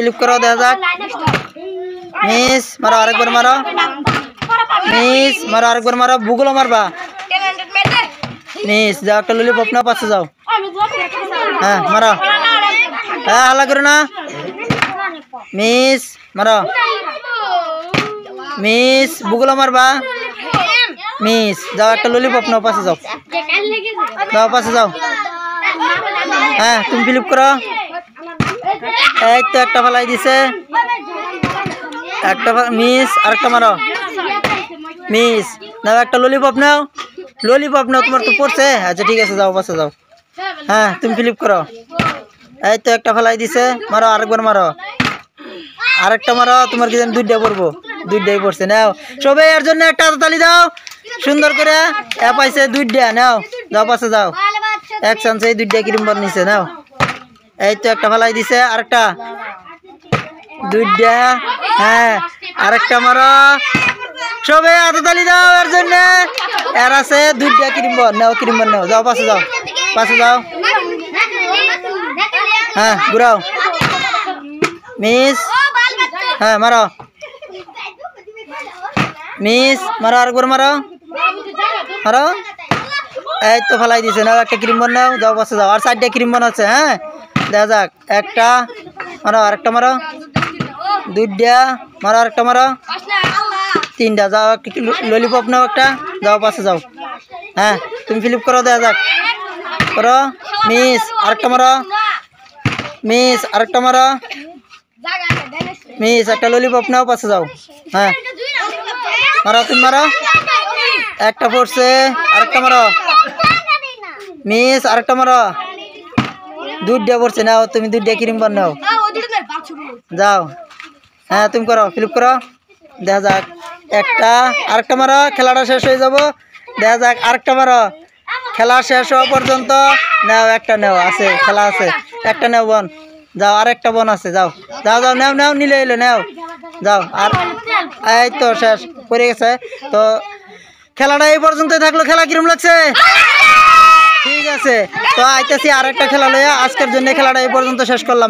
Philip করো দেখা যাক। মিস মারো, আরেকবার মারো। মিস মারো, আরেকবার মারো। বুগুলো মারবা। মিস যাও, একটা ললিপপ নাও, পাশে যাও। হ্যাঁ মারো। হ্যাঁ হাল্লা করো না। মিস মারো। মিস বুগুলো মারবা। মিস যাও, একটা ললিপপ নাও, পাশে যাও। যাও পাশে যাও। হ্যাঁ তুমি ফিলিপ করো। এই তো একটা ফেলাই দিছে। একটা মিস, আরেকটা মারো। মিস নাও, একটা ললিপপ নাও। ললিপপ নাও, তোমার তো পড়ছে। আচ্ছা ঠিক আছে, যাও পাশে যাও। হ্যাঁ তুমি ফিলিপ করো। এই তো একটা ফেলাই দিছে, মারো, আরেকবার মারো। আরেকটা মারো, তোমার কি জানি দুইটা পড়বো। দুইটাই পড়ছে। নাও সবাই এর জন্য একটা হাততালি দাও সুন্দর করে। পাইছে দুইটা। নাও যাও পাশে যাও। এক চান্সে দুইটা ক্রিম বল নিছে। নাও এই তো একটা ফেলাই দিছে, আরেকটা। দুইটা। হ্যাঁ আরেকটা মারো। সবাই হাততালি দাও এর জন্য। এর আছে দুইটা ক্রিম বল। নাও ক্রিম বল নাও, যাও পাশে যাও। পাশে যাও। হ্যাঁ ঘুরাও। মিস। হ্যাঁ মারো। মিস মারো, আরেকবার মারো। মারো। এই তো ফেলাই দিছে। নাও একটা ক্রিম বন নাও, যাও পাশে যাও। আর 4টা ক্রিম বন আছে। হ্যাঁ দেখা যাক। একটা মারো, আরেকটা মারো। দুইটা মারো, আরেকটা মারো। 3টা। যাও একটা ললিপপ নাও একটা, যাও পাশে যাও। হ্যাঁ তুমি ফিলিপ করো, দেখা যাক। করো। মিস আরেকটা মারো। মিস আরেকটা মারো। মিস একটা ললিপপ নাও, পাশে যাও। হ্যাঁ মারো, তুমি মারো। একটা পড়ছে, আরেকটা মারো। মিস আরেকটা মারো। দুইটা পড়ছে। নাও তুমি দুইটা ক্রিম বন নাও, যাও। হ্যাঁ তুমি করো, ফিলিপ করো, দেখা যাক। একটা, আরেকটা মারো, খেলাটা শেষ হয়ে যাব। দেখা যাক, আরেকটা মারো। খেলা শেষ হওয়া পর্যন্ত নাও, একটা নাও, আছে খেলা আছে। একটা নাও বন, যাও। আরেকটা বন আছে, যাও যাও যাও। নাও নাও, নিলে এলো, নাও যাও। আর এই তো শেষ পড়ে গেছে। তো খেলাটা এই পর্যন্তই থাকলো। খেলা কিরম লাগছে? ঠিক আছে, তো আইতেছি আরেকটা খেলা লইয়া। আজকের জন্য খেলাটা এই পর্যন্ত শেষ করলাম।